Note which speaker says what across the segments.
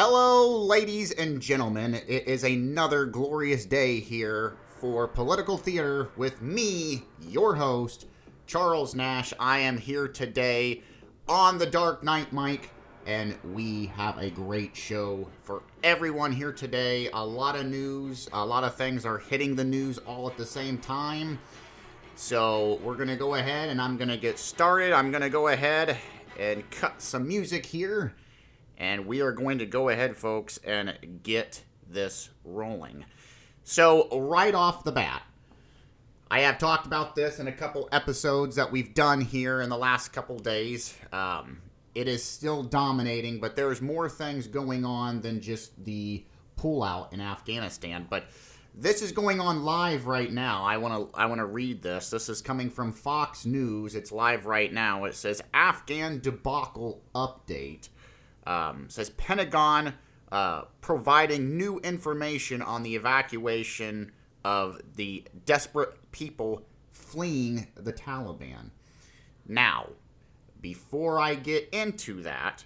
Speaker 1: Hello, ladies and gentlemen. It is another glorious day here for Political Theater with me, your host, Charles Nash. I am here today on the Dark Knight mic, and we have a great show for everyone here today. A lot of news, a lot of things are hitting the news all at the same time. So we're going to go ahead and I'm going to get started. I'm going to go ahead and cut some music here. And we are going to go ahead, folks, and get this rolling. So, right off the bat, I have talked about this in a couple episodes that we've done here in the last couple days. It is still dominating, but there's more things going on than just the pullout in Afghanistan. But this is going on live right now. I want to read this. This is coming from Fox News. It's live right now. It says, Afghan debacle update. Says Pentagon providing new information on the evacuation of the desperate people fleeing the Taliban. Now, before I get into that,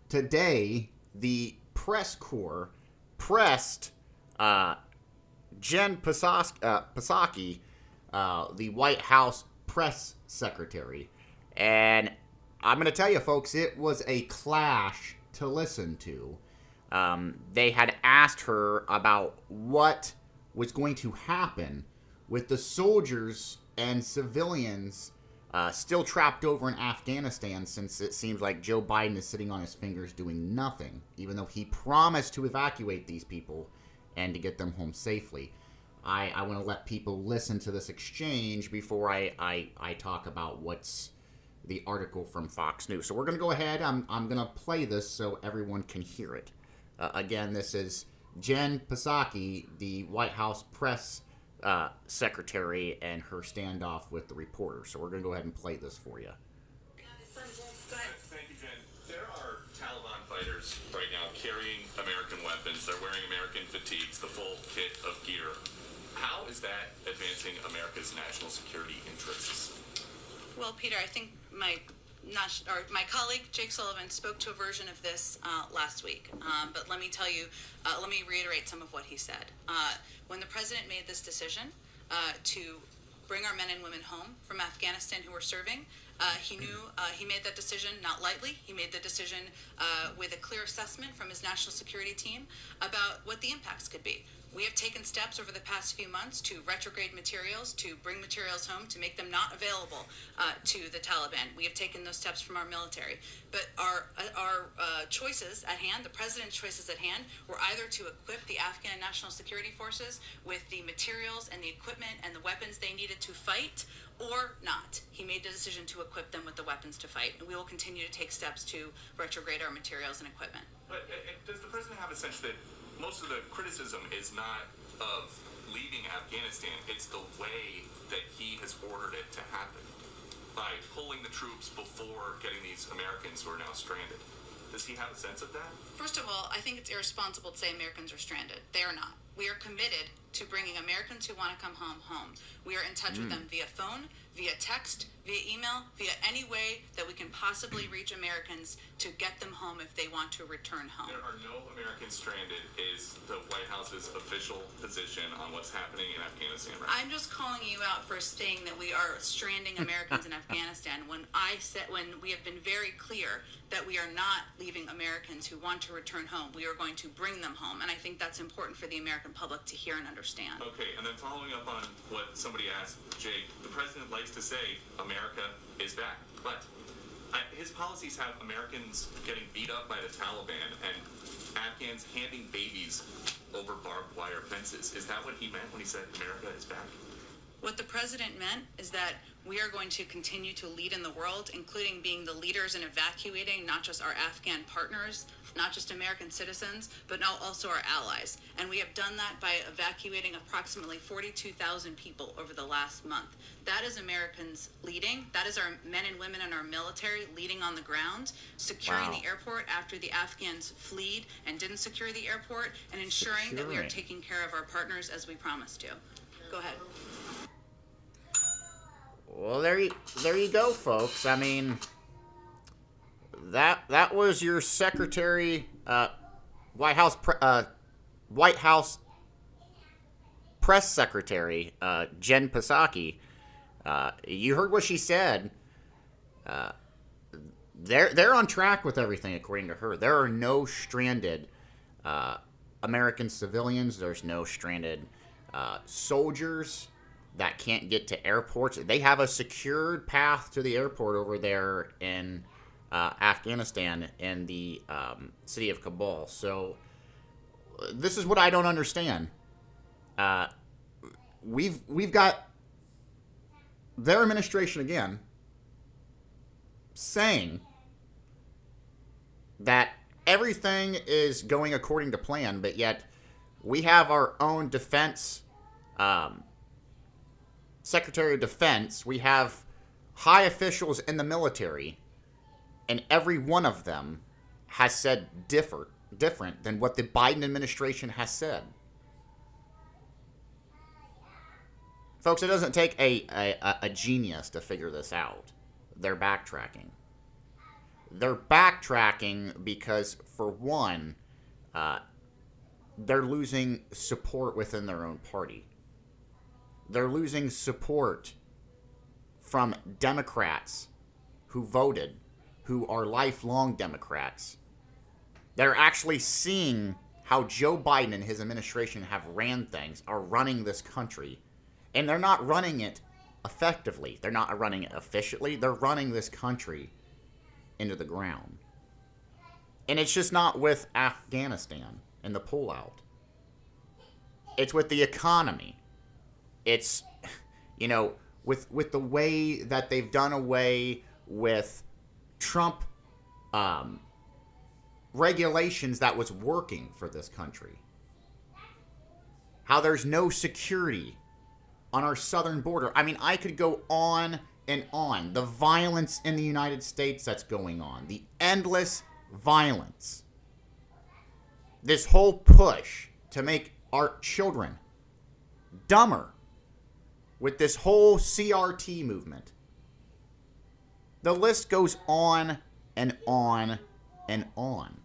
Speaker 1: today the press corps pressed Jen Psaki, the White House press secretary, and I'm going to tell you, folks, it was a clash to listen to. They had asked her about what was going to happen with the soldiers and civilians still trapped over in Afghanistan, since it seems like Joe Biden is sitting on his fingers doing nothing, even though he promised to evacuate these people and to get them home safely. I want to let people listen to this exchange before I talk about what's the article from Fox News. So we're going to go ahead. I'm going to play this so everyone can hear it. Again, this is Jen Psaki, the White House press secretary, and her standoff with the reporter. So we're going to go ahead and play this for you.
Speaker 2: Thank you, Jen. There are Taliban fighters right now carrying American weapons. They're wearing American fatigues, the full kit of gear. How is that advancing America's national security interests?
Speaker 3: Well, Peter, I think my colleague Jake Sullivan spoke to a version of this last week. But let me tell you, let me reiterate some of what he said. When the president made this decision to bring our men and women home from Afghanistan who were serving, he knew he made that decision not lightly. He made the decision with a clear assessment from his national security team about what the impacts could be. We have taken steps over the past few months to retrograde materials, to bring materials home, to make them not available to the Taliban. We have taken those steps from our military. But our choices at hand, the president's choices at hand, were either to equip the Afghan National Security Forces with the materials and the equipment and the weapons they needed to fight, or not. He made the decision to equip them with the weapons to fight. And we will continue to take steps to retrograde our materials and equipment.
Speaker 2: But does the president have a sense that most of the criticism is not of leaving Afghanistan, it's the way that he has ordered it to happen, by pulling the troops before getting these Americans who are now stranded? Does he have a sense of that?
Speaker 3: First of all, I think it's irresponsible to say Americans are stranded. They are not. We are committed to bringing Americans who want to come home. We are in touch with them via phone, via text, via email, via any way that we can possibly reach Americans to get them home if they want to return home.
Speaker 2: There are no Americans stranded is the White House's official position on what's happening in Afghanistan right now.
Speaker 3: I'm just calling you out for saying that we are stranding Americans in Afghanistan when we have been very clear that we are not leaving Americans who want to return home. We are going to bring them home, and I think that's important for the American public to hear and understand.
Speaker 2: Okay, and then following up on what somebody asked, Jake, the president likes to say America is back, but his policies have Americans getting beat up by the Taliban and Afghans handing babies over barbed wire fences. Is that what he meant when he said America is back?
Speaker 3: What the president meant is that we are going to continue to lead in the world, including being the leaders in evacuating not just our Afghan partners, not just American citizens, but now also our allies. And we have done that by evacuating approximately 42,000 people over the last month. That is Americans leading. That is our men and women in our military leading on the ground, securing the airport after the Afghans fled and didn't secure the airport, and ensuring that we are taking care of our partners as we promised to. Go ahead.
Speaker 1: Well, there you go, folks. I mean, that was your secretary, White House White House press secretary, Jen Psaki. You heard what she said. They're on track with everything, according to her. There are no stranded American civilians. There's no stranded soldiers that can't get to airports. They have a secured path to the airport over there in Afghanistan, in the city of Kabul. So this is what I don't understand. We've got their administration again saying that everything is going according to plan, but yet we have our own defense Secretary of Defense. We have high officials in the military, and every one of them has said different than what the Biden administration has said. Folks, it doesn't take a genius to figure this out. They're backtracking. They're backtracking because, for one, they're losing support within their own party. They're losing support from Democrats who voted, who are lifelong Democrats. They're actually seeing how Joe Biden and his administration have ran things, are running this country. And they're not running it effectively. They're not running it efficiently. They're running this country into the ground. And it's just not with Afghanistan and the pullout. It's with the economy. It's, with the way that they've done away with Trump regulations that was working for this country. How there's no security on our southern border. I mean, I could go on and on. The violence in the United States that's going on. The endless violence. This whole push to make our children dumber with this whole CRT movement. The list goes on and on and on.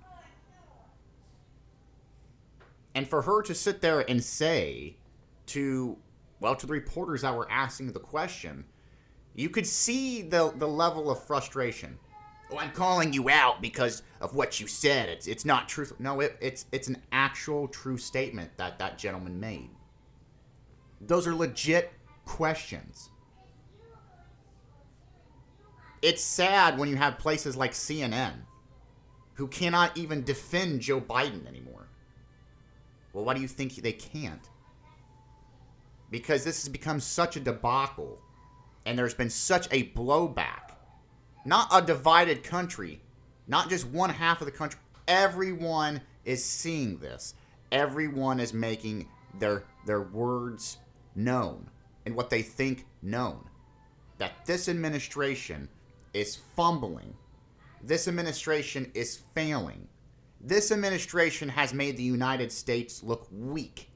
Speaker 1: And for her to sit there and say to the reporters that were asking the question, you could see the level of frustration. Oh, I'm calling you out because of what you said. It's not truthful. No, it's an actual true statement that gentleman made. Those are legit questions. It's sad when you have places like CNN who cannot even defend Joe Biden anymore. Well, why do you think they can't? Because this has become such a debacle, and there's been such a blowback. Not a divided country, not just one half of the country. Everyone is seeing this. Everyone is making their words known and what they think known. That this administration is fumbling. This administration is failing. This administration has made the United States look weak.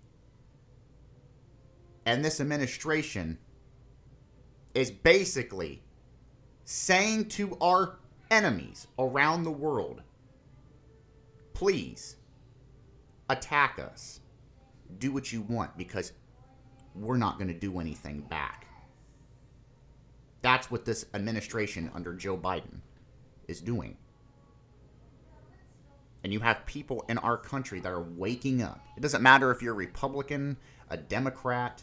Speaker 1: And this administration is basically saying to our enemies around the world, please attack us. Do what you want, because we're not going to do anything back. That's what this administration under Joe Biden is doing. And you have people in our country that are waking up. It doesn't matter if you're a Republican, a Democrat,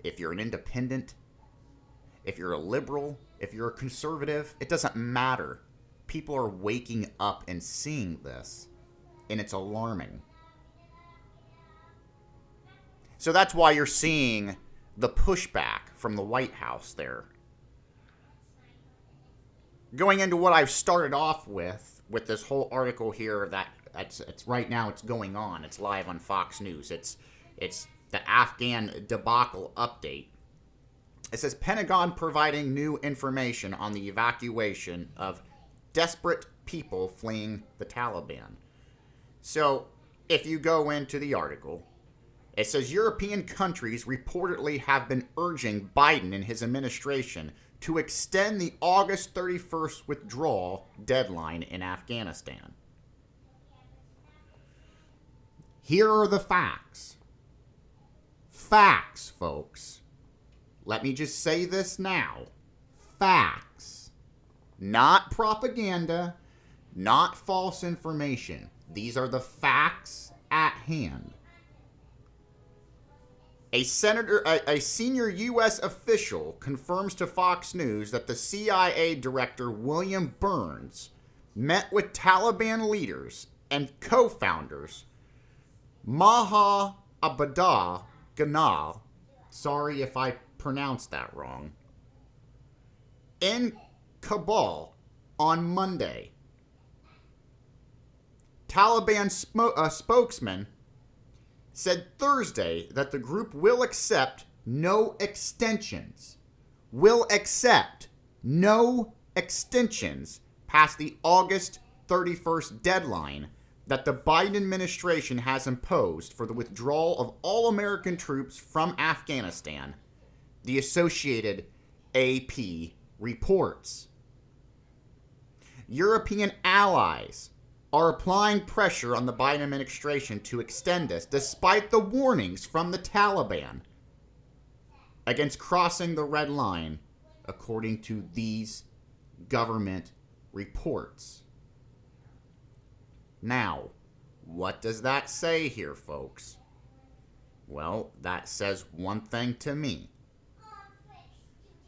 Speaker 1: if you're an independent, if you're a liberal, if you're a conservative. It doesn't matter. People are waking up and seeing this, and it's alarming. So that's why you're seeing the pushback from the White House there. Going into what I've started off with this whole article here it's right now, it's going on. It's live on Fox News. It's the Afghan debacle update. It says Pentagon providing new information on the evacuation of desperate people fleeing the Taliban. So if you go into the article, it says European countries reportedly have been urging Biden and his administration to extend the August 31st withdrawal deadline in Afghanistan. Here are the facts. Facts, folks. Let me just say this now. Facts. Not propaganda, not false information. These are the facts at hand. A senior U.S. official confirms to Fox News that the CIA director William Burns met with Taliban leaders and co-founders Maha Abadallah Ganal, sorry if I pronounced that wrong, in Kabul on Monday. Taliban spokesman said Thursday that the group will accept no extensions. Will accept no extensions past the August 31st deadline that the Biden administration has imposed for the withdrawal of all American troops from Afghanistan, the Associated AP reports. European allies are applying pressure on the Biden administration to extend this, despite the warnings from the Taliban against crossing the red line, according to these government reports. Now, what does that say here, folks? Well, that says one thing to me.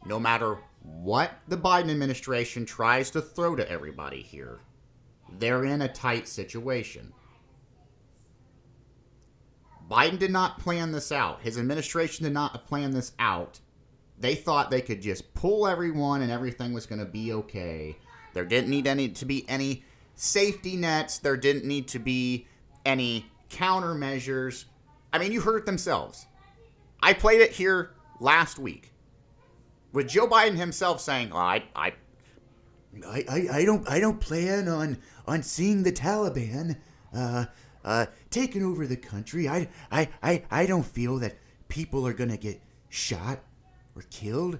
Speaker 1: No matter what the Biden administration tries to throw to everybody here, they're in a tight situation. Biden did not plan this out. His administration did not plan this out. They thought they could just pull everyone and everything was going to be okay. There didn't need to be any safety nets. There didn't need to be any countermeasures. I mean, you heard it themselves. I played it here last week with Joe Biden himself saying, "Oh, I don't plan on seeing the Taliban taking over the country. I don't feel that people are gonna get shot or killed.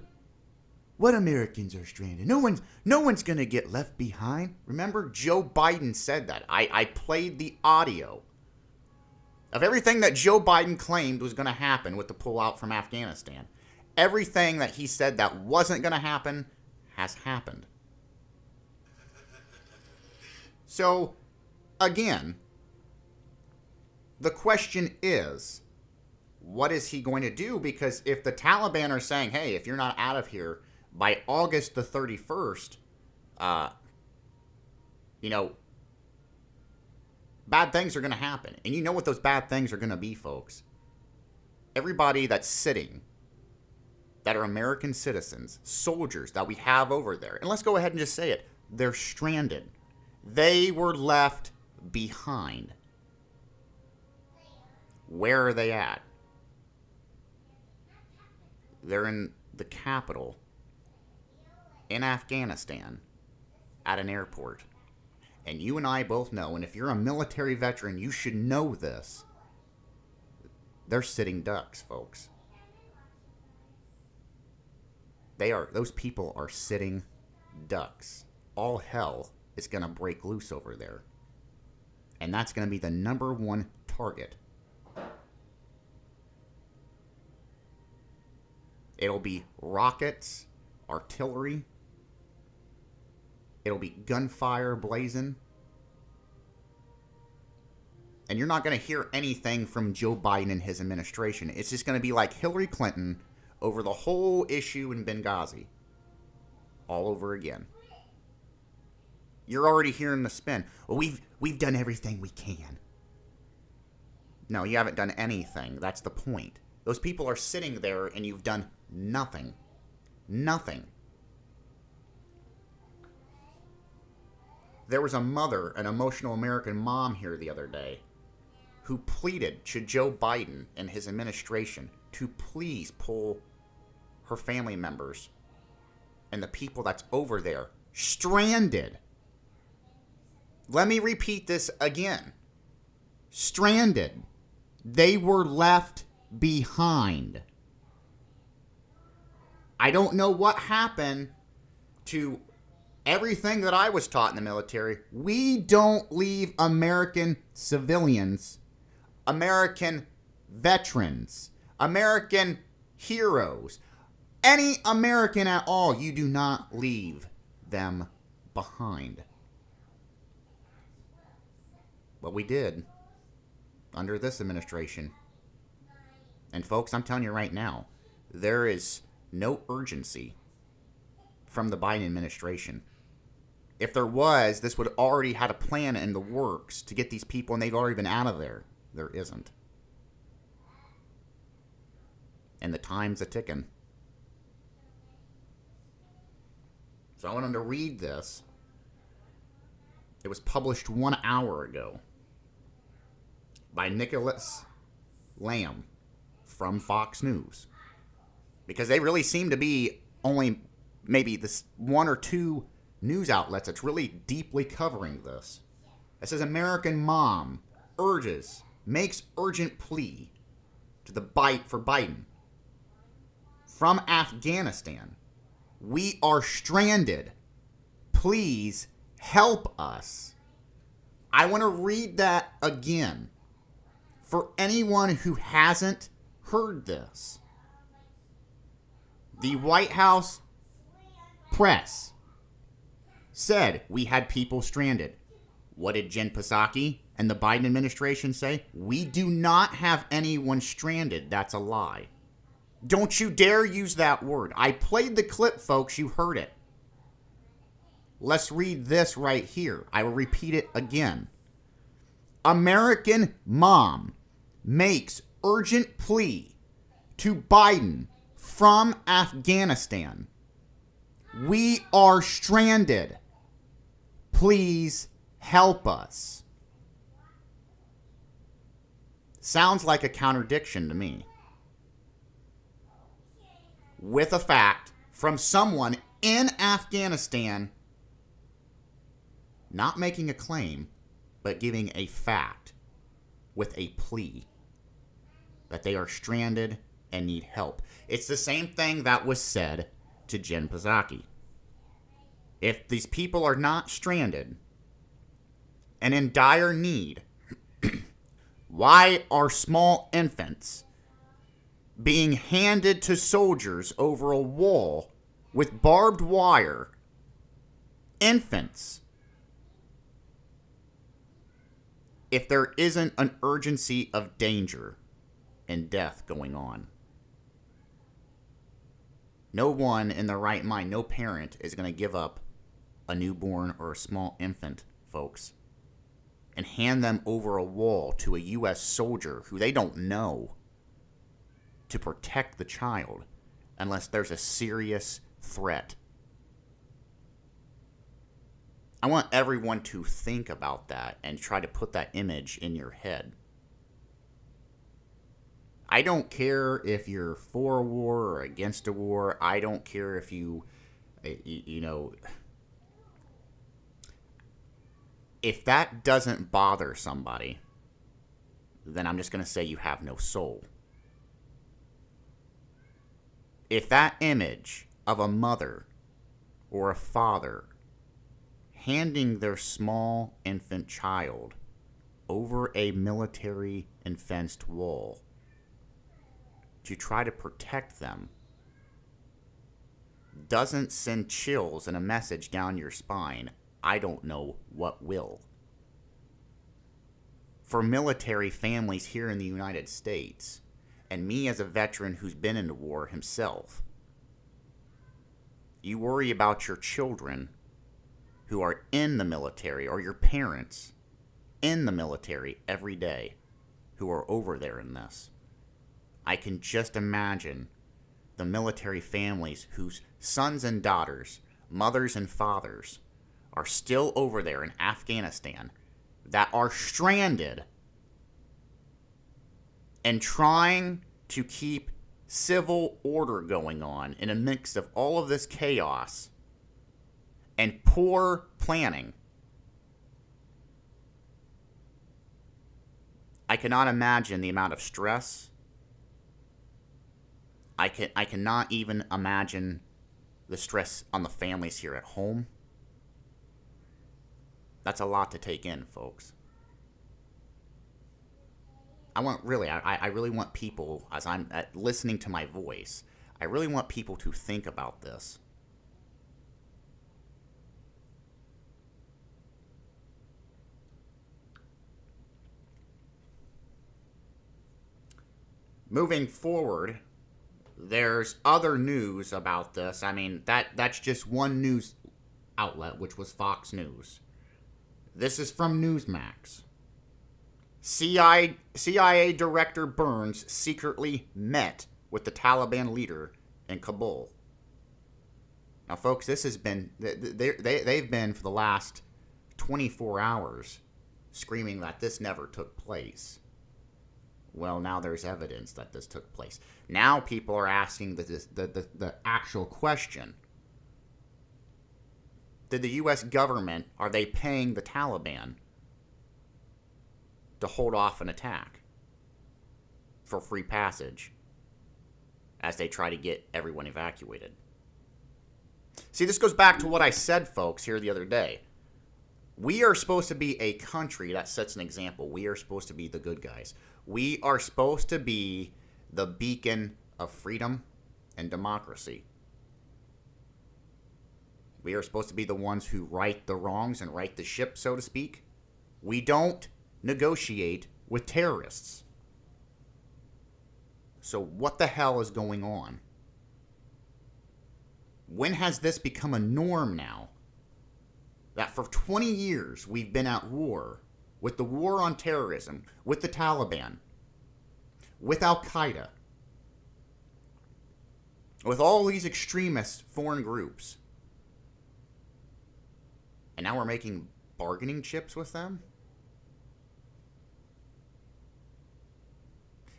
Speaker 1: What Americans are stranded? No one's gonna get left behind." Remember, Joe Biden said that. I played the audio of everything that Joe Biden claimed was gonna happen with the pullout from Afghanistan. Everything that he said that wasn't gonna happen has happened. So, again, the question is, what is he going to do? Because if the Taliban are saying, hey, if you're not out of here by August the 31st, bad things are going to happen. And you know what those bad things are going to be, folks. Everybody that's sitting, that are American citizens, soldiers that we have over there, and let's go ahead and just say it, they're stranded. They were left behind. Where are they at? They're in the capital, in Afghanistan, at an airport. And you and I both know, and if you're a military veteran, you should know this. They're sitting ducks, folks. Those people are sitting ducks. All hell is going to break loose over there. And that's going to be the number one target. It'll be rockets, artillery. It'll be gunfire blazing. And you're not going to hear anything from Joe Biden and his administration. It's just going to be like Hillary Clinton over the whole issue in Benghazi. All over again. You're already hearing the spin. Well, we've done everything we can. No, you haven't done anything. That's the point. Those people are sitting there and you've done nothing. Nothing. There was a mother, an emotional American mom here the other day, who pleaded to Joe Biden and his administration to please pull her family members and the people that's over there stranded. Let me repeat this again. Stranded. They were left behind. I don't know what happened to everything that I was taught in the military. We don't leave American civilians, American veterans, American heroes, any American at all, you do not leave them behind. But we did under this administration. And folks, I'm telling you right now, there is no urgency from the Biden administration. If there was, this would already had a plan in the works to get these people, and they've already been out of there. There isn't. And the time's a ticking. So I want them to read this. It was published 1 hour ago by Nicholas Lamb from Fox News. Because they really seem to be only maybe this one or two news outlets that's really deeply covering this. It says American mom makes urgent plea to the bite for Biden. From Afghanistan, we are stranded. Please help us. I want to read that again for anyone who hasn't heard this. The White House press said we had people stranded. What did Jen Psaki and the Biden administration say? We do not have anyone stranded. That's a lie. Don't you dare use that word. I played the clip, folks. You heard it. Let's read this right here. I will repeat it again. American mom makes urgent plea to Biden from Afghanistan. We are stranded. Please help us. Sounds like a contradiction to me. With a fact from someone in Afghanistan, not making a claim, but giving a fact with a plea that they are stranded and need help. It's the same thing that was said to Jen Psaki. If these people are not stranded and in dire need, why are small infants being handed to soldiers over a wall with barbed wire? Infants. If there isn't an urgency of danger and death going on. No one in their right mind, no parent is going to give up a newborn or a small infant, folks, and hand them over a wall to a U.S. soldier who they don't know to protect the child unless there's a serious threat. I want everyone to think about that and try to put that image in your head. I don't care if you're for a war or against a war. I don't care if you know, if that doesn't bother somebody, then I'm just going to say you have no soul. If that image of a mother or a father handing their small infant child over a military and fenced wall to try to protect them doesn't send chills and a message down your spine, I don't know what will. For military families here in the United States, and me as a veteran who's been in the war himself, you worry about your children who are in the military, or your parents in the military every day who are over there in this. I can just imagine the military families whose sons and daughters, mothers and fathers are still over there in Afghanistan that are stranded and trying to keep civil order going on in a mix of all of this chaos and poor planning. I cannot imagine the amount of stress I cannot even imagine the stress on the families here at home. That's a lot to take in, folks. I really want people, as I'm listening to my voice, I really want people to think about this. Moving forward, there's other news about this. I mean, that's just one news outlet, which was Fox News. This is from Newsmax. CIA Director Burns secretly met with the Taliban leader in Kabul. Now, folks, this has been they've been for the last 24 hours screaming that this never took place. Well, now there's evidence that this took place. Now people are asking the actual question. Did the U.S. government, are they paying the Taliban to hold off an attack for free passage as they try to get everyone evacuated? See, this goes back to what I said, folks, here the other day. We are supposed to be a country that sets an example. We are supposed to be the good guys. We are supposed to be the beacon of freedom and democracy. We are supposed to be the ones who right the wrongs and right the ship, so to speak. We don't negotiate with terrorists. So what the hell is going on? When has this become a norm now? That for 20 years we've been at war with the war on terrorism, with the Taliban, with Al-Qaeda, with all these extremist foreign groups. And now we're making bargaining chips with them?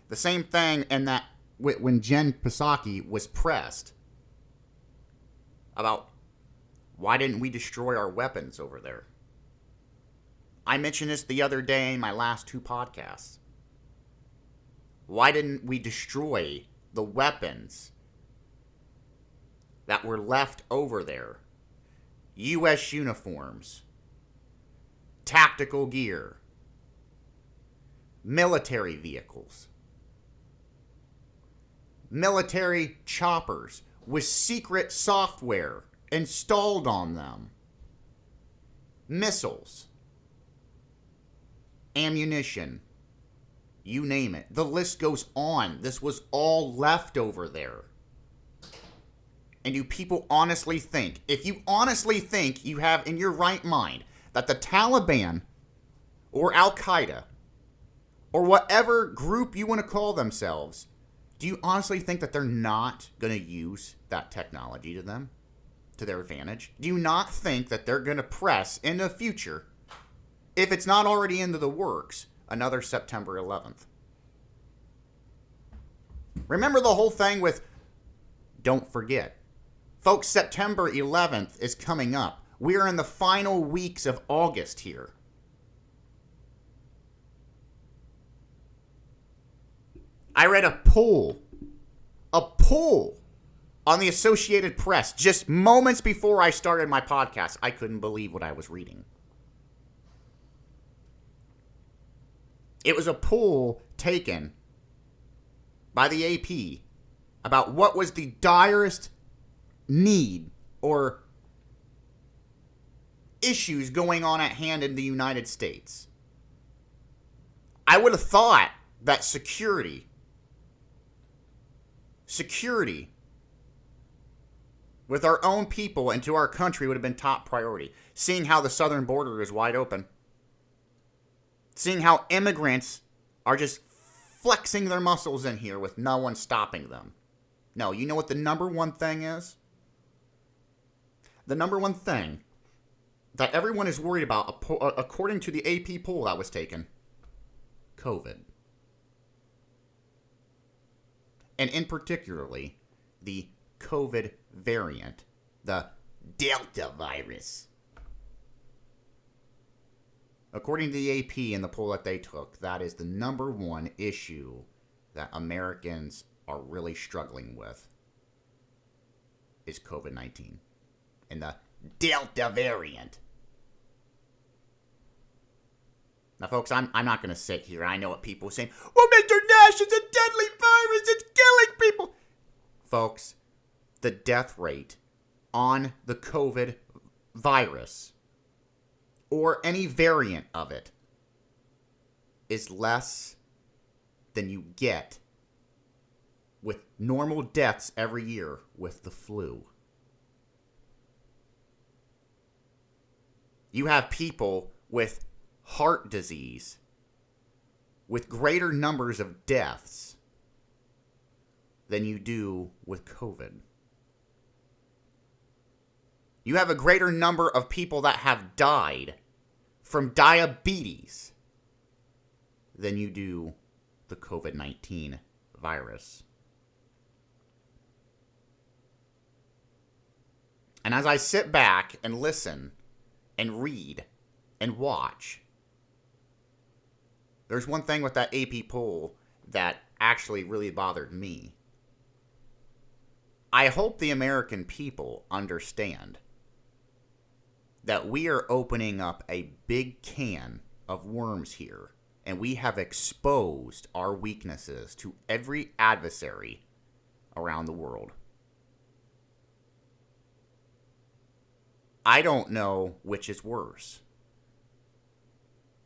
Speaker 1: The same thing in that when Jen Psaki was pressed about why didn't we destroy our weapons over there? I mentioned this the other day in my last two podcasts. Why didn't we destroy the weapons that were left over there? U.S. uniforms, tactical gear, military vehicles, military choppers with secret software installed on them, missiles, ammunition, you name it. The list goes on. This was all left over there. And do people honestly think, if you honestly think you have in your right mind that the Taliban or Al-Qaeda or whatever group you want to call themselves, do you honestly think that they're not going to use that technology to their advantage? Do you not think that they're going to press in the future, if it's not already into the works, another September 11th? Remember the whole thing with don't forget. Folks, September 11th is coming up. We are in the final weeks of August here. I read a poll on the Associated Press just moments before I started my podcast. I couldn't believe what I was reading. It was a poll taken by the AP about what was the direst need or issues going on at hand in the United States. I would have thought that security with our own people and to our country would have been top priority. Seeing how the southern border is wide open. Seeing how immigrants are just flexing their muscles in here with no one stopping them. No, you know what the number one thing is? The number one thing that everyone is worried about, according to the AP poll that was taken, COVID. And in particularly, the COVID variant, the Delta virus. According to the AP and the poll that they took, that is the number one issue that Americans are really struggling with is COVID-19 and the Delta variant. Now, folks, I'm not going to sit here. I know what people are saying. Oh, Mr. Nash, it's a deadly virus. It's killing people. Folks, the death rate on the COVID virus or any variant of it is less than you get with normal deaths every year with the flu. You have people with heart disease with greater numbers of deaths than you do with COVID. You have a greater number of people that have died from diabetes than you do the COVID-19 virus. And as I sit back and listen and read and watch, there's one thing with that AP poll that actually really bothered me. I hope the American people understand that we are opening up a big can of worms here, and we have exposed our weaknesses to every adversary around the world. I don't know which is worse.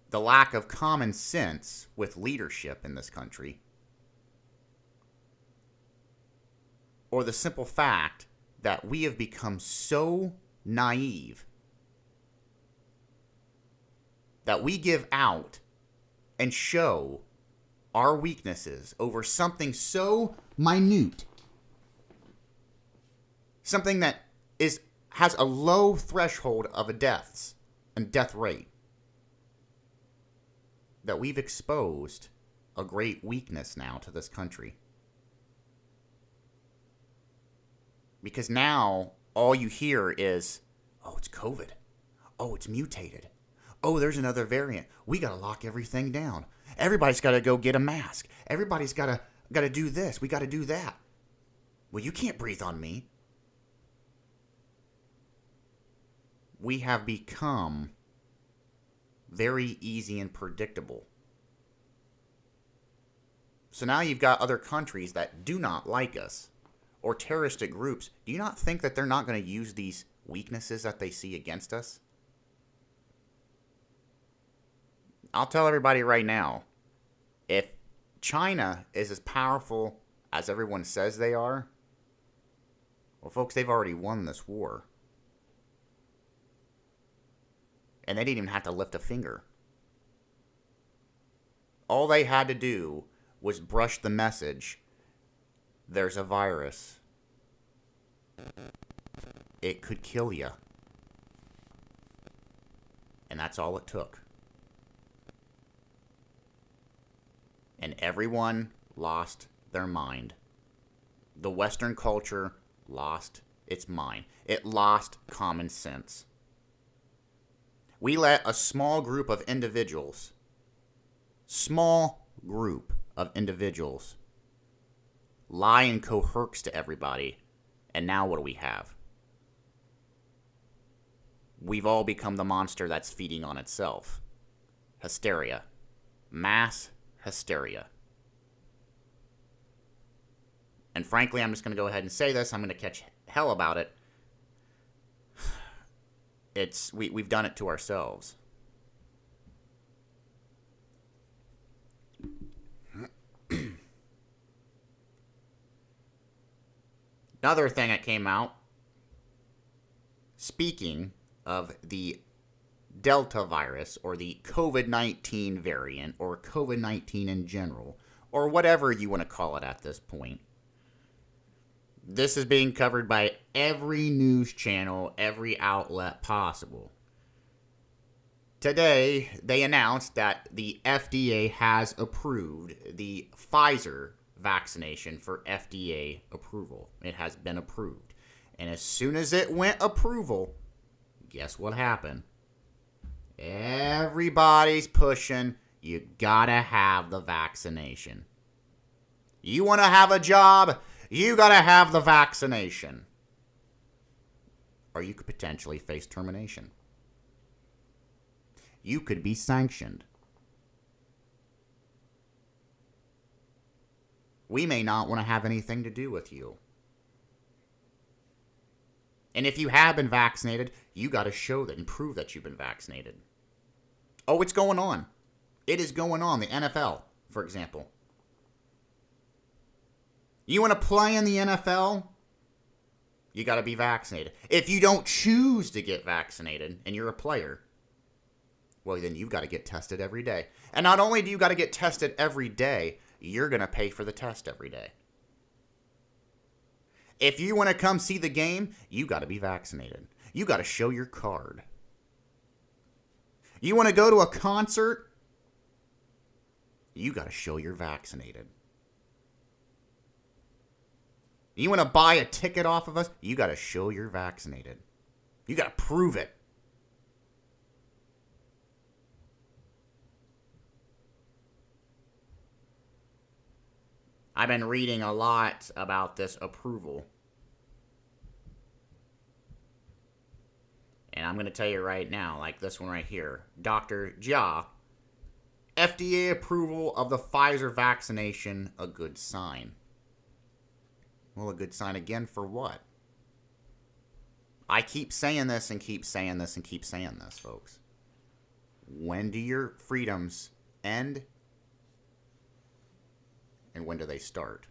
Speaker 1: The lack of common sense with leadership in this country, or the simple fact that we have become so naive that we give out and show our weaknesses over something so minute, something that has a low threshold of a death rate, that we've exposed a great weakness now to this country. Because now all you hear is, oh, it's COVID. Oh, it's mutated. Oh, there's another variant. We got to lock everything down. Everybody's got to go get a mask. Everybody's got to do this. We got to do that. Well, you can't breathe on me. We have become very easy and predictable. So now you've got other countries that do not like us, or terroristic groups. Do you not think that they're not going to use these weaknesses that they see against us? I'll tell everybody right now, if China is as powerful as everyone says they are, well, folks, they've already won this war. And they didn't even have to lift a finger. All they had to do was brush the message, there's a virus. It could kill you. And that's all it took. And everyone lost their mind. The Western culture lost its mind. It lost common sense. We let a small group of individuals lie and coerce to everybody. And now what do we have? We've all become the monster that's feeding on itself. Hysteria. Mass hysteria. And frankly, I'm just going to go ahead and say this. I'm going to catch hell about it. We've done it to ourselves. Another thing that came out, speaking of the Delta virus or the COVID-19 variant or COVID-19 in general, or whatever you want to call it at this point. This is being covered by every news channel, every outlet possible. Today, they announced that the FDA has approved the Pfizer vaccination for FDA approval. It has been approved. And as soon as it went approval, guess what happened? Everybody's pushing, you gotta have the vaccination. You want to have a job, you got to have the vaccination. Or you could potentially face termination. You could be sanctioned. We may not want to have anything to do with you. And if you have been vaccinated, you got to show that and prove that you've been vaccinated. Oh, it's going on. It is going on. The NFL, for example. You want to play in the NFL? You got to be vaccinated. If you don't choose to get vaccinated and you're a player, well, then you've got to get tested every day. And not only do you got to get tested every day, you're going to pay for the test every day. If you want to come see the game, you got to be vaccinated. You got to show your card. You want to go to a concert? You got to show you're vaccinated. You want to buy a ticket off of us? You got to show you're vaccinated. You got to prove it. I've been reading a lot about this approval. And I'm going to tell you right now, like this one right here. Dr. Jia, FDA approval of the Pfizer vaccination, a good sign. Well, a good sign again for what? I keep saying this and keep saying this and keep saying this, folks. When do your freedoms end? And when do they start?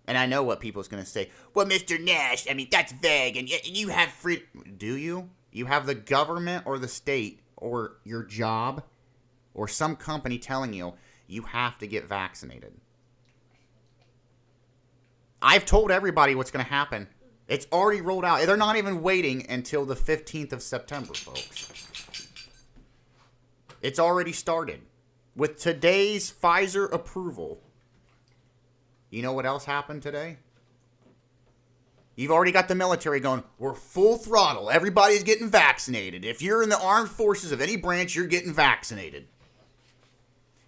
Speaker 1: And I know what people's going to say. Well, Mr. Nash, I mean, that's vague. And you have free... Do you? You have the government or the state or your job or some company telling you you have to get vaccinated. I've told everybody what's going to happen. It's already rolled out. They're not even waiting until the 15th of September, folks. It's already started. With today's Pfizer approval, you know what else happened today? You've already got the military going, we're full throttle. Everybody's getting vaccinated. If you're in the armed forces of any branch, you're getting vaccinated.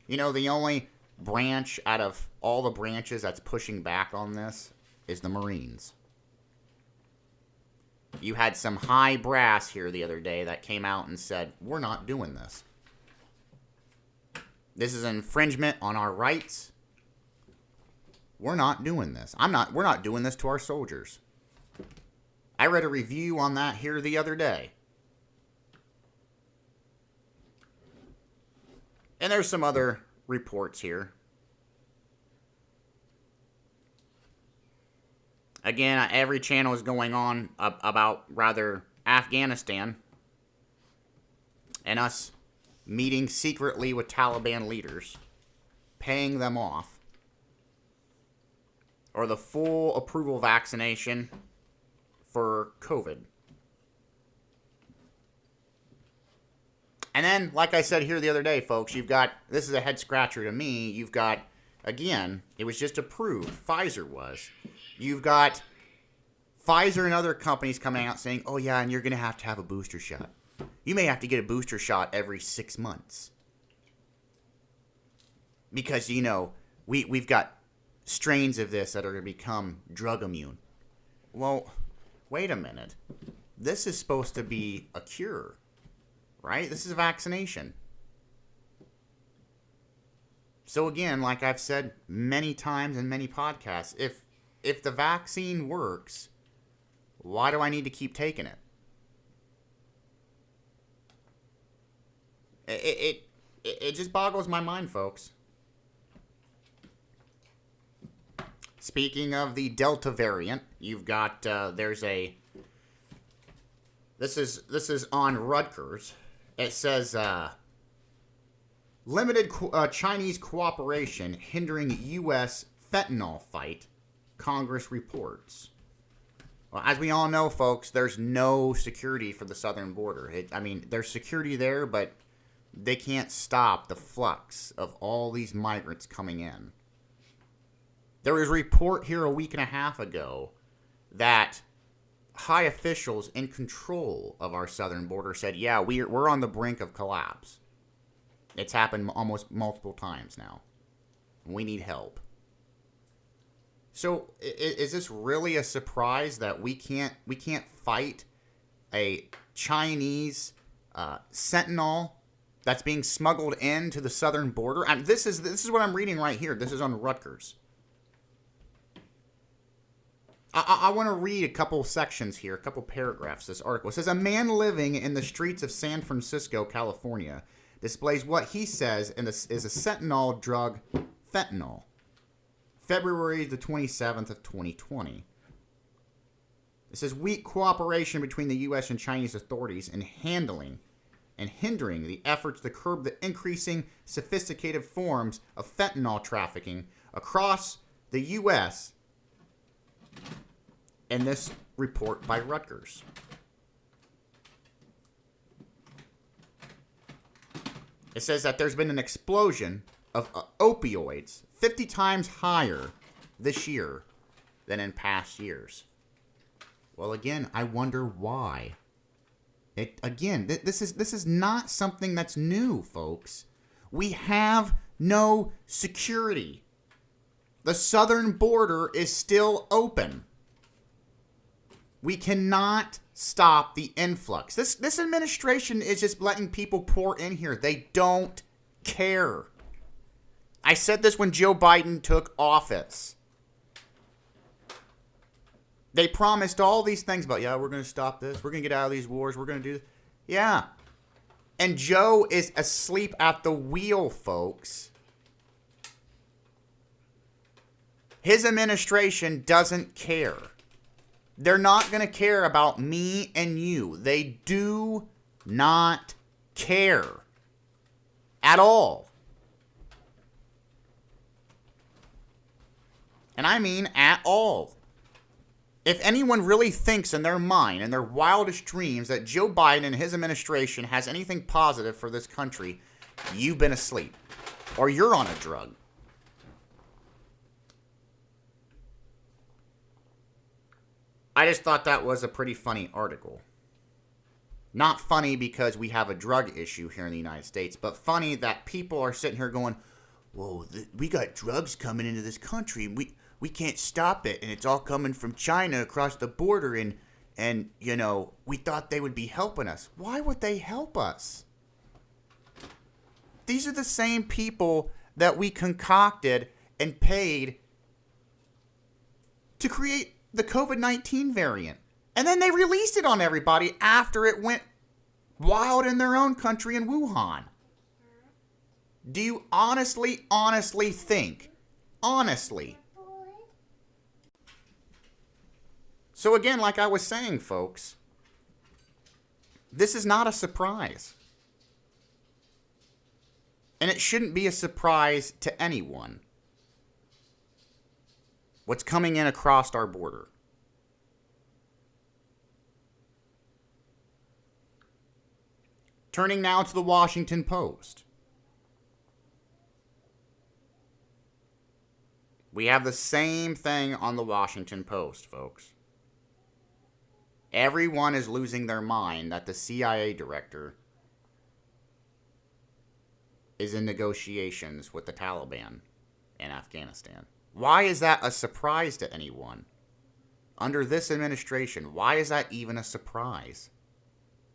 Speaker 1: You know, the only branch out of all the branches that's pushing back on this is the Marines. You had some high brass here the other day that came out and said, we're not doing this. This is an infringement on our rights. We're not doing this. We're not doing this to our soldiers. I read a review on that here the other day. And there's some other reports here. Again, every channel is going on about Afghanistan and us meeting secretly with Taliban leaders, paying them off, or the full approval vaccination for COVID. And then, like I said here the other day, folks, you've got, this is a head scratcher to me, you've got, again, it was just approved, Pfizer was. You've got Pfizer and other companies coming out saying, oh yeah, and you're going to have a booster shot. You may have to get a booster shot every 6 months. Because, you know, we've got strains of this that are going to become drug immune. Well, wait a minute. This is supposed to be a cure, right? This is a vaccination. So again, like I've said many times in many podcasts, if the vaccine works, why do I need to keep taking it? It just boggles my mind, folks. Speaking of the Delta variant, you've got this is on Rutgers. It says limited Chinese cooperation hindering U.S. fentanyl fight. Congress reports. Well, as we all know, folks, there's no security for the southern border. There's security there, but they can't stop the flux of all these migrants coming in. There was a report here a week and a half ago that high officials in control of our southern border said, yeah, we're on the brink of collapse. It's happened almost multiple times now. We need help. So is this really a surprise that we can't fight a Chinese Fentanyl that's being smuggled into the southern border? And this is what I'm reading right here. This is on Rutgers. I want to read a couple sections here, a couple paragraphs. This article, it says, a man living in the streets of San Francisco, California, displays what he says is a Sentinel drug, fentanyl. February the 27th of 2020. It says weak cooperation between the U.S. and Chinese authorities in handling and hindering the efforts to curb the increasing sophisticated forms of fentanyl trafficking across the U.S. in this report by Rutgers. It says that there's been an explosion of opioids 50 times higher this year than in past years. Well, again, I wonder why. This is not something that's new, folks. We have no security. The southern border is still open. We cannot stop the influx. This administration is just letting people pour in here. They don't care. I said this when Joe Biden took office. They promised all these things about, yeah, we're going to stop this. We're going to get out of these wars. We're going to do this. Yeah. And Joe is asleep at the wheel, folks. His administration doesn't care. They're not going to care about me and you. They do not care at all. And I mean at all. If anyone really thinks in their mind, in their wildest dreams, that Joe Biden and his administration has anything positive for this country, you've been asleep. Or you're on a drug. I just thought that was a pretty funny article. Not funny because we have a drug issue here in the United States, but funny that people are sitting here going, whoa, we got drugs coming into this country, and we can't stop it, and it's all coming from China across the border, and you know, we thought they would be helping us. Why would they help us? These are the same people that we concocted and paid to create the COVID-19 variant. And then they released it on everybody after it went wild in their own country in Wuhan. Do you honestly think, So again, like I was saying, folks, this is not a surprise. And it shouldn't be a surprise to anyone. What's coming in across our border. Turning now to the Washington Post. We have the same thing on the Washington Post, folks. Everyone is losing their mind that the CIA director is in negotiations with the Taliban in Afghanistan. Why is that a surprise to anyone? Under this administration, why is that even a surprise?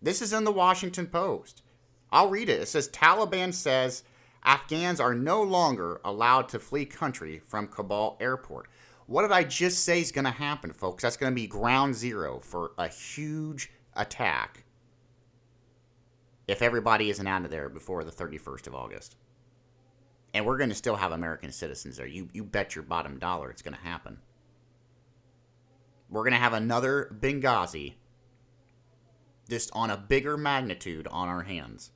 Speaker 1: This is in the Washington Post. I'll read it. It says, Taliban says Afghans are no longer allowed to flee country from Kabul airport. What did I just say is going to happen, folks? That's going to be ground zero for a huge attack if everybody isn't out of there before the 31st of August. And we're going to still have American citizens there. You bet your bottom dollar it's going to happen. We're going to have another Benghazi just on a bigger magnitude on our hands.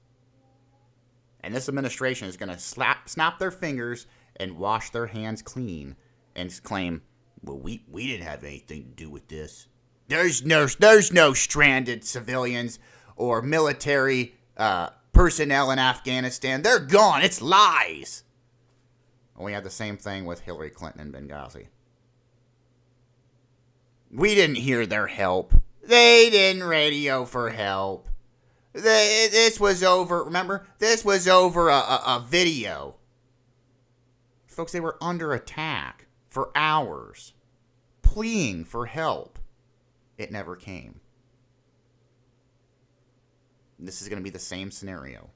Speaker 1: And this administration is going to snap their fingers and wash their hands clean and claim, well, we didn't have anything to do with this. There's no stranded civilians or military personnel in Afghanistan. They're gone. It's lies. And we had the same thing with Hillary Clinton and Benghazi. We didn't hear their help. They didn't radio for help. This was over, remember? This was over a video Folks, they were under attack for hours, pleading for help. It never came. This is going to be the same scenario.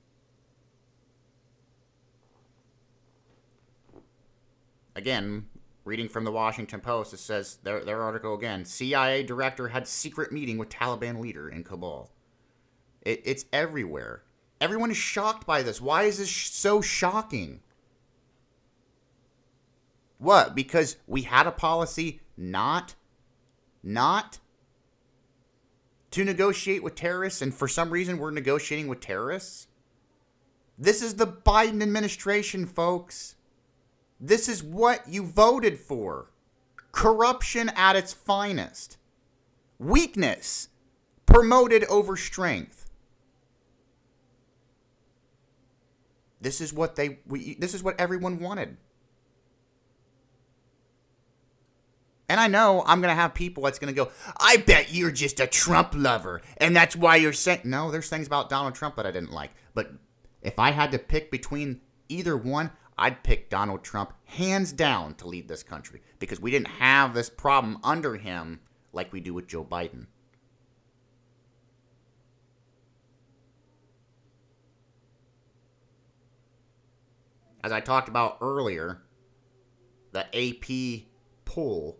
Speaker 1: Again, reading from the Washington Post, it says, their article again, CIA director had secret meeting with Taliban leader in Kabul. It's everywhere. Everyone is shocked by this. Why is this so shocking? What? Because we had a policy not to negotiate with terrorists, and for some reason we're negotiating with terrorists? This is the Biden administration, folks. This is what you voted for. Corruption at its finest. Weakness promoted over strength. This is what this is what everyone wanted. And I know I'm going to have people that's going to go, I bet you're just a Trump lover, and that's why you're saying... No, there's things about Donald Trump that I didn't like. But if I had to pick between either one, I'd pick Donald Trump hands down to lead this country. Because we didn't have this problem under him like we do with Joe Biden. As I talked about earlier, the AP poll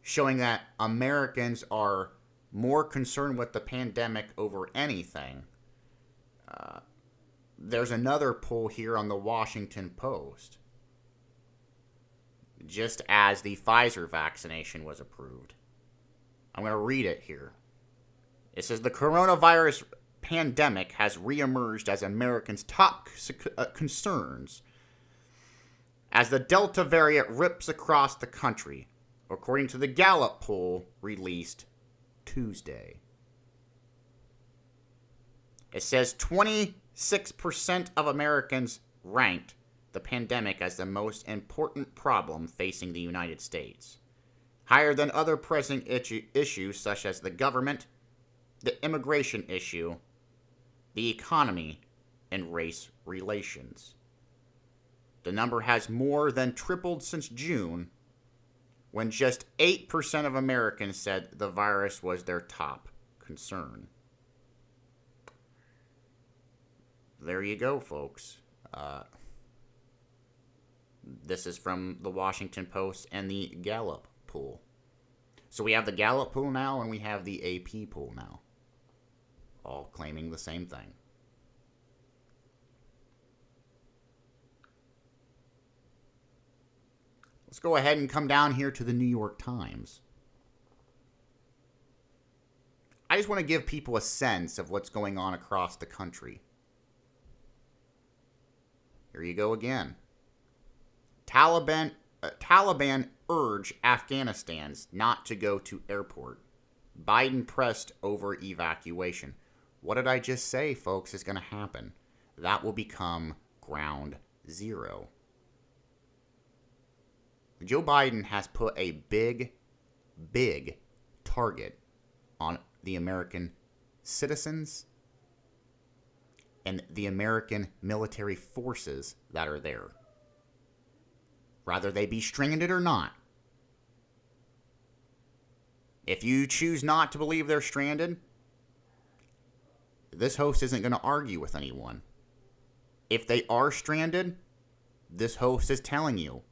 Speaker 1: showing that Americans are more concerned with the pandemic over anything. There's another poll here on the Washington Post. Just as the Pfizer vaccination was approved. I'm going to read it here. It says the coronavirus pandemic has reemerged as Americans' top concerns as the Delta variant rips across the country, according to the Gallup poll released Tuesday. It says 26% of Americans ranked the pandemic as the most important problem facing the United States, higher than other pressing issues such as the government, the immigration issue, the economy, and race relations. The number has more than tripled since June, when just 8% of Americans said the virus was their top concern. There you go, folks. This is from the Washington Post and the Gallup poll. So we have the Gallup poll now, and we have the AP poll now, all claiming the same thing. Let's go ahead and come down here to the New York Times. I just want to give people a sense of what's going on across the country. Here you go again. Taliban urge Afghanistans not to go to airport. Biden pressed over evacuation. What did I just say, folks, is going to happen? That will become ground zero. Joe Biden has put a big target on the American citizens and the American military forces that are there. Rather they be stranded or not. If you choose not to believe they're stranded, this host isn't going to argue with anyone. If they are stranded, this host is telling you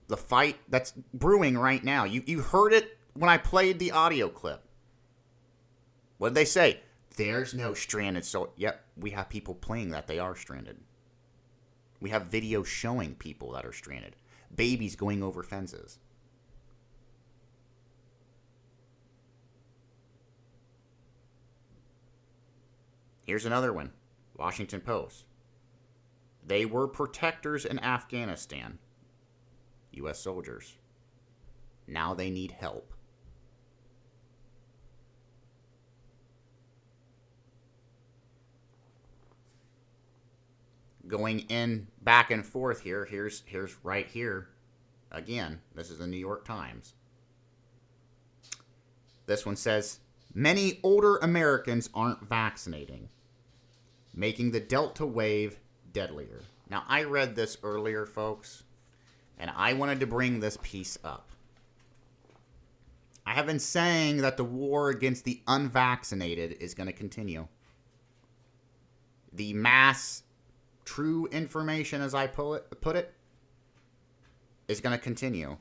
Speaker 1: the fight that's brewing right now. You heard it when I played the audio clip. What did they say? There's no stranded soldiers. Yep, we have people playing that they are stranded. We have videos showing people that are stranded. Babies going over fences. Here's another one. Washington Post. They were protectors in Afghanistan. U.S. soldiers. Now they need help. Going in back and forth here. Here's right here. Again, this is the New York Times. This one says, many older Americans aren't vaccinating, making the Delta wave deadlier. Now, I read this earlier, folks, And I wanted to bring this piece up. I have been saying that the war against the unvaccinated is going to continue. The mass true information, as I put it, is going to continue.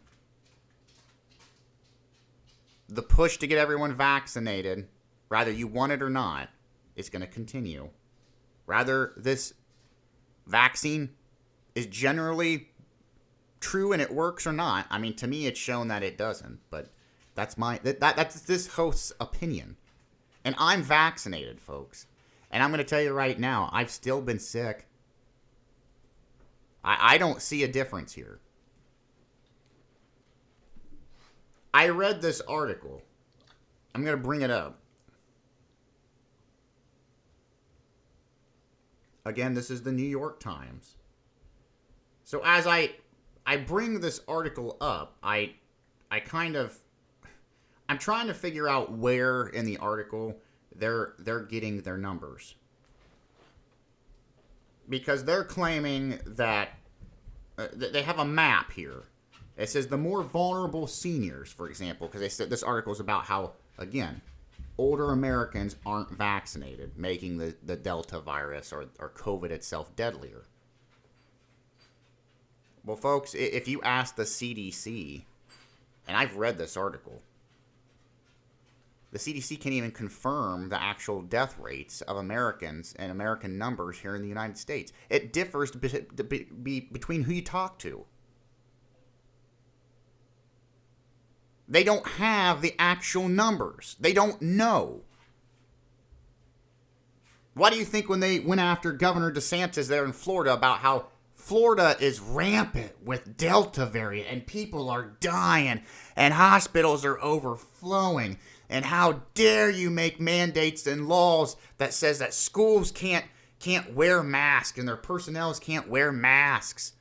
Speaker 1: The push to get everyone vaccinated, whether you want it or not, is going to continue. Rather, this vaccine is generally true and it works or not. I mean, to me, it's shown that it doesn't, but that's this host's opinion. And I'm vaccinated, folks. And I'm going to tell you right now, I've still been sick. I don't see a difference here. I read this article. I'm going to bring it up. Again, this is the New York Times. So as I bring this article up, I'm trying to figure out where in the article they're getting their numbers. Because they're claiming that they have a map here. It says the more vulnerable seniors, for example, because they said this article is about how, again, older Americans aren't vaccinated, making the Delta virus or COVID itself deadlier. Well, folks, if you ask the CDC, and I've read this article, the CDC can't even confirm the actual death rates of Americans and American numbers here in the United States. It differs between who you talk to. They don't have the actual numbers. They don't know. Why do you think when they went after Governor DeSantis there in Florida about how Florida is rampant with Delta variant and people are dying and hospitals are overflowing, and how dare you make mandates and laws that says that schools can't wear masks and their personnel can't wear masks?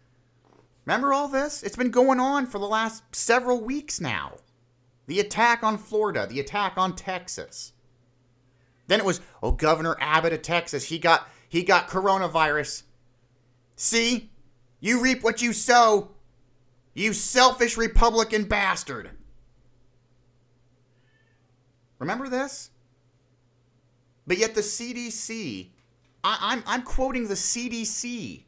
Speaker 1: Remember all this? It's been going on for the last several weeks now. The attack on Florida, the attack on Texas. Then it was, Governor Abbott of Texas, he got coronavirus. See? You reap what you sow. You selfish Republican bastard. Remember this? But yet the CDC, I'm quoting the CDC.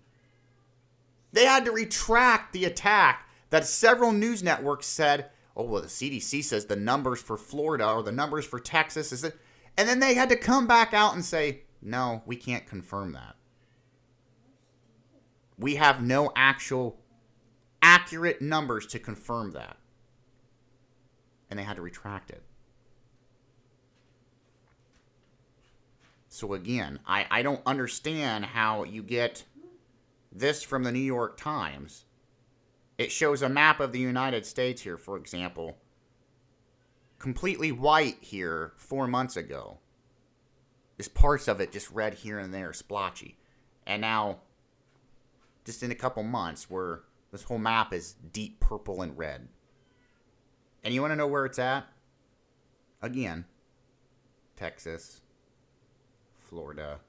Speaker 1: They had to retract the attack that several news networks said, the CDC says the numbers for Florida or the numbers for Texas is it. And then they had to come back out and say, no, we can't confirm that. We have no actual accurate numbers to confirm that. And they had to retract it. So again, I don't understand how you get this from the New York Times. It shows a map of the United States here, for example. Completely white here 4 months ago. There's parts of it just red here and there, splotchy. And now, just in a couple months, where this whole map is deep purple and red. And you want to know where it's at? Again, Texas, Florida.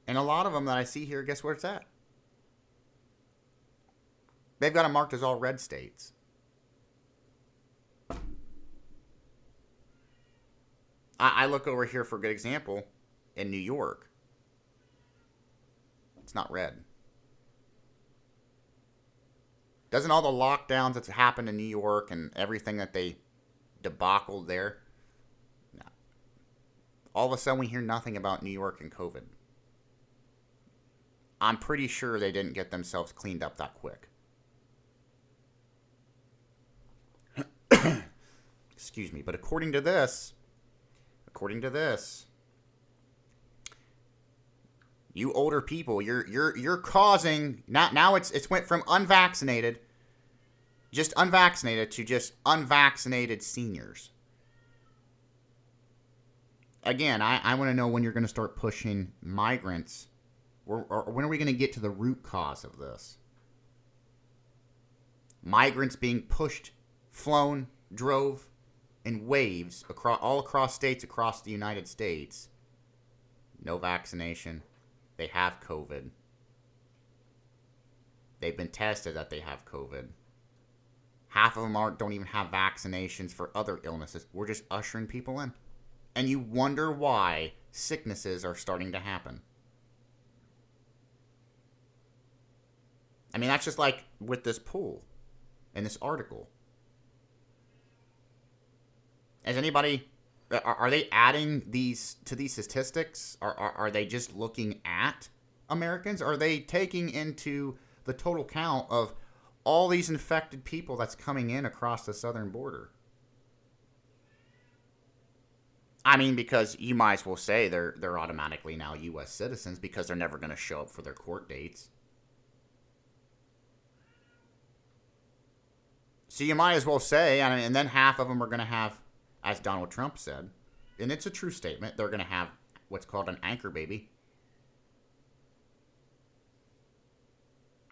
Speaker 1: And a lot of them that I see here, guess where it's at? They've got it marked as all red states. I look over here for a good example in New York. It's not red. Doesn't all the lockdowns that's happened in New York and everything that they debacled there? No. All of a sudden we hear nothing about New York and COVID. I'm pretty sure they didn't get themselves cleaned up that quick. Excuse me, but according to this, you older people, you're causing now it's went from unvaccinated, just unvaccinated to just unvaccinated seniors. Again, I want to know when you're going to start pushing migrants, or when are we going to get to the root cause of this? Migrants being pushed, flown, drove in waves all across states across the United States. No vaccination. They have COVID. They've been tested that they have COVID. Half of them don't even have vaccinations for other illnesses. We're just ushering people in. And you wonder why sicknesses are starting to happen. I mean, that's just like with this poll in this article. Is anybody, are they adding these to these statistics? Are they just looking at Americans? Are they taking into the total count of all these infected people that's coming in across the southern border? I mean, because you might as well say they're automatically now U.S. citizens because they're never going to show up for their court dates. So you might as well say, and then half of them are going to have, as Donald Trump said, and it's a true statement, they're going to have what's called an anchor baby.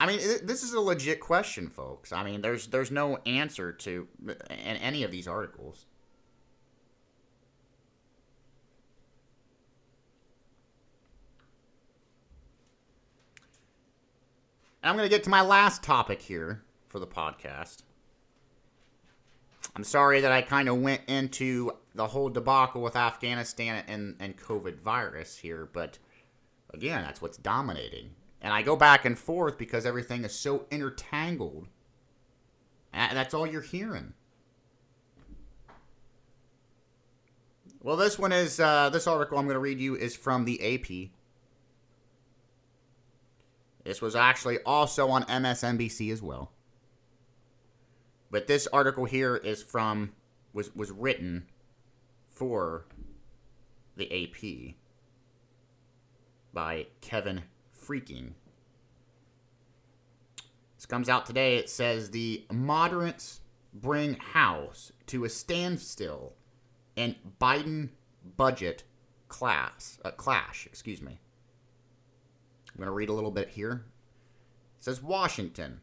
Speaker 1: I mean, this is a legit question, folks. I mean, there's no answer to in any of these articles. And I'm going to get to my last topic here for the podcast. I'm sorry that I kind of went into the whole debacle with Afghanistan and COVID virus here, but again, that's what's dominating. And I go back and forth because everything is so intertangled. And that's all you're hearing. Well, this one is, this article I'm going to read you is from the AP. This was actually also on MSNBC as well. But this article here is from, was written for the AP by Kevin Freaking. This comes out today. It says the moderates bring House to a standstill in Biden budget clash. Excuse me. I'm going to read a little bit here. It says Washington.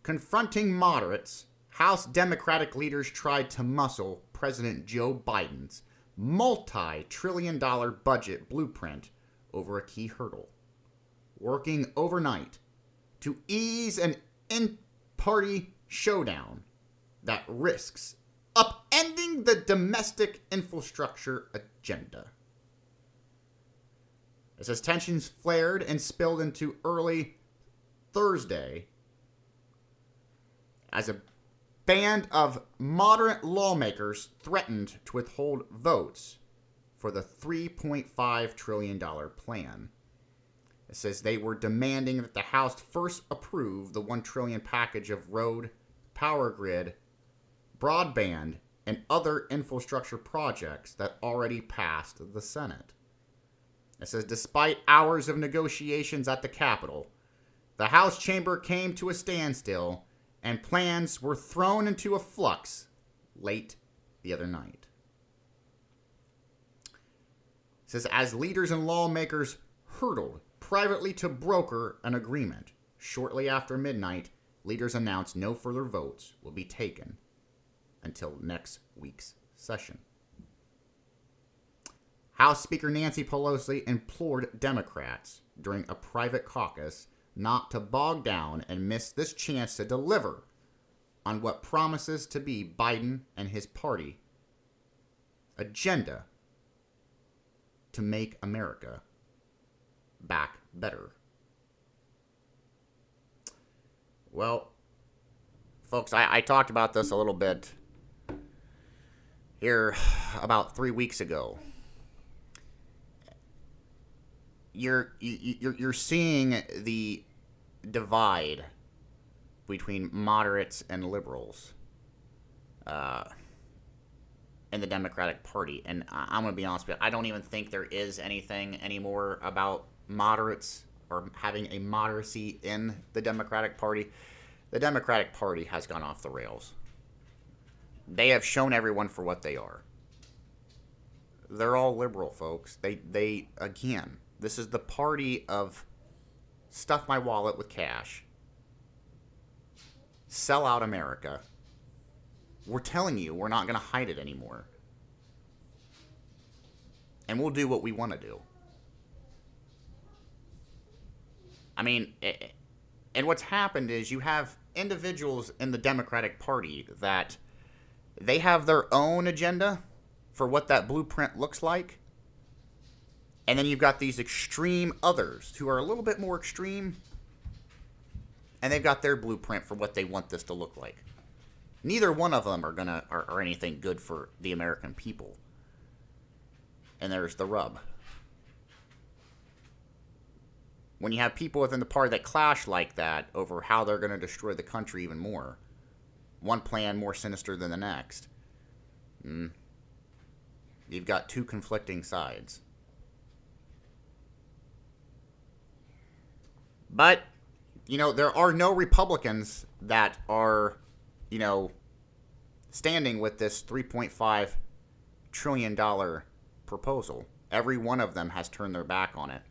Speaker 1: Confronting moderates, House Democratic leaders tried to muscle President Joe Biden's multi-trillion-dollar budget blueprint over a key hurdle, working overnight to ease an in-party showdown that risks upending the domestic infrastructure agenda. It says tensions flared and spilled into early Thursday as a band of moderate lawmakers threatened to withhold votes for the $3.5 trillion plan. It says they were demanding that the House first approve the $1 trillion package of road, power grid, broadband, and other infrastructure projects that already passed the Senate. It says despite hours of negotiations at the Capitol, the House chamber came to a standstill and plans were thrown into a flux late the other night. It says as leaders and lawmakers hurtled privately to broker an agreement, shortly after midnight, leaders announced no further votes will be taken until next week's session. House Speaker Nancy Pelosi implored Democrats during a private caucus not to bog down and miss this chance to deliver on what promises to be Biden and his party agenda to make America back better. Well, folks, I talked about this a little bit here about 3 weeks ago. You're seeing the divide between moderates and liberals in the Democratic Party. And I'm going to be honest with you, I don't even think there is anything anymore about moderates or having a moderacy in the Democratic Party. The Democratic Party has gone off the rails. They have shown everyone for what they are. They're all liberal, folks. They again, this is the party of stuff my wallet with cash. Sell out America. We're telling you, we're not going to hide it anymore. And we'll do what we want to do. I mean, And what's happened is you have individuals in the Democratic Party that they have their own agenda for what that blueprint looks like. And then you've got these extreme others who are a little bit more extreme, and they've got their blueprint for what they want this to look like. Neither one of them are anything good for the American people. And there's the rub. When you have people within the party that clash like that over how they're going to destroy the country even more, one plan more sinister than the next, you've got two conflicting sides. But, there are no Republicans that are, standing with this $3.5 trillion proposal. Every one of them has turned their back on it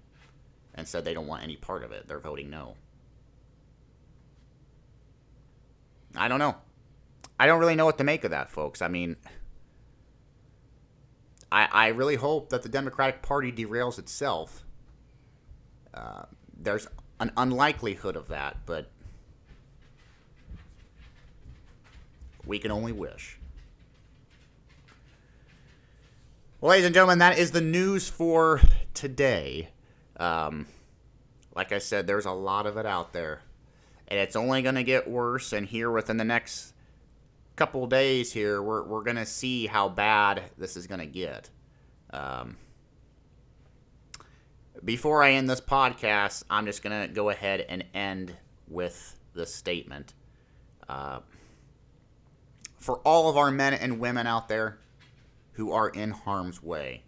Speaker 1: and said they don't want any part of it. They're voting no. I don't know. I don't really know what to make of that, folks. I mean, I really hope that the Democratic Party derails itself. There's an unlikelihood of that, but we can only wish. Well, ladies and gentlemen, that is the news for today. Like I said, there's a lot of it out there, and it's only going to get worse. And here within the next couple days here, we're going to see how bad this is going to get. Before I end this podcast, I'm just going to go ahead and end with this statement. For all of our men and women out there who are in harm's way,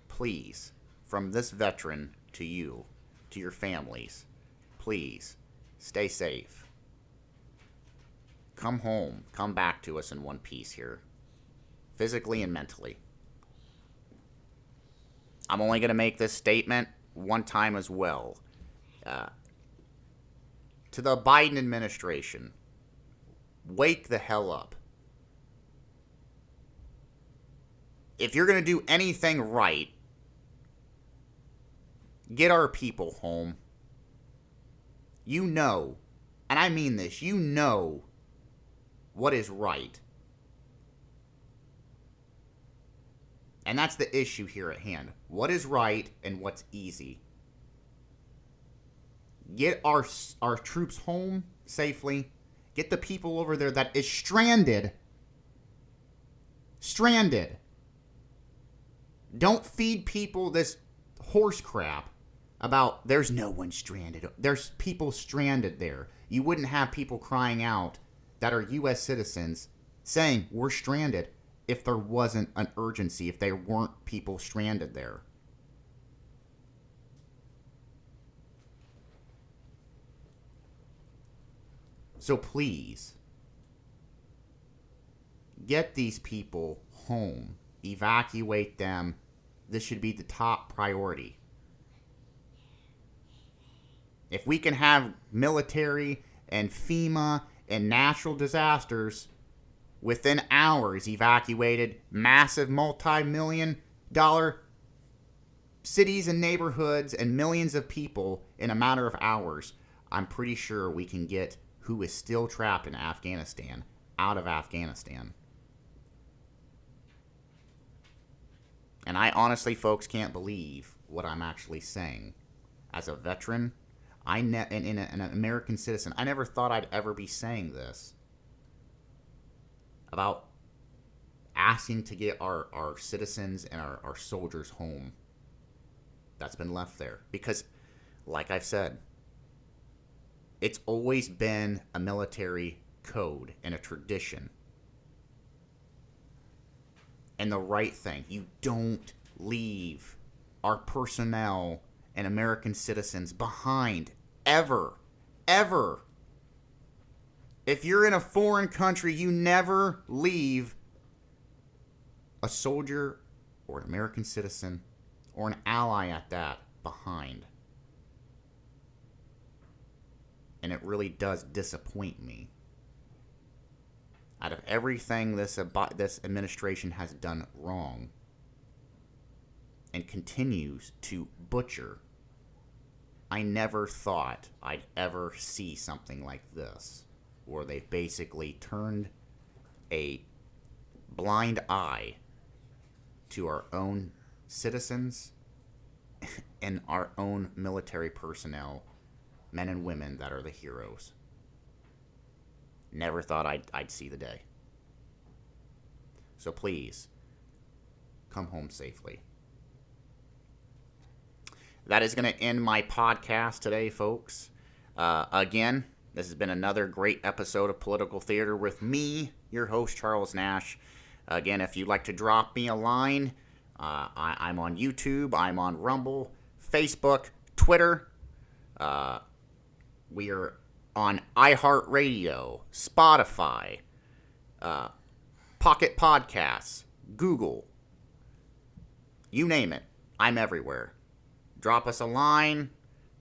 Speaker 1: please, from this veteran to you, to your families, please stay safe. Come home. Come back to us in one piece here, physically and mentally. I'm only going to make this statement one time as well. To the Biden administration, wake the hell up. If you're going to do anything right, get our people home. You know, and I mean this, you know what is right. And that's the issue here at hand. What is right and what's easy? Get our troops home safely. Get the people over there that is stranded. Stranded. Don't feed people this horse crap about there's no one stranded. There's people stranded there. You wouldn't have people crying out that are U.S. citizens saying we're stranded if there wasn't an urgency, if there weren't people stranded there. So please, get these people home. Evacuate them. This should be the top priority. If we can have military and FEMA and natural disasters within hours evacuated massive multi-million-dollar cities and neighborhoods and millions of people in a matter of hours, I'm pretty sure we can get who is still trapped in Afghanistan out of Afghanistan. And I honestly, folks, can't believe what I'm actually saying. As a veteran, and an American citizen, I never thought I'd ever be saying this about asking to get our citizens and our soldiers home that's been left there. Because, like I've said, it's always been a military code and a tradition. And the right thing. You don't leave our personnel and American citizens behind. Ever. Ever. If you're in a foreign country, you never leave a soldier or an American citizen or an ally at that behind. And it really does disappoint me. Out of everything this administration has done wrong and continues to butcher I never thought I'd ever see something like this, where they've basically turned a blind eye to our own citizens and our own military personnel, men and women that are the heroes. Never thought I'd see the day. So please, come home safely. That is going to end my podcast today, folks. Again, this has been another great episode of Political Theater with me, your host, Charles Nash. Again, if you'd like to drop me a line, I'm on YouTube, I'm on Rumble, Facebook, Twitter. We are on iHeartRadio, Spotify, Pocket Podcasts, Google. You name it, I'm everywhere. Drop us a line.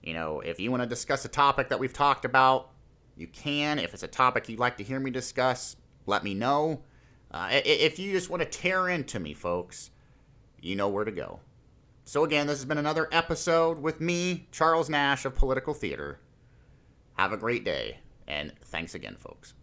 Speaker 1: If you want to discuss a topic that we've talked about, you can. If it's a topic you'd like to hear me discuss, let me know. If you just want to tear into me, folks, you know where to go. So again, this has been another episode with me, Charles Nash of Political Theater. Have a great day, and thanks again, folks.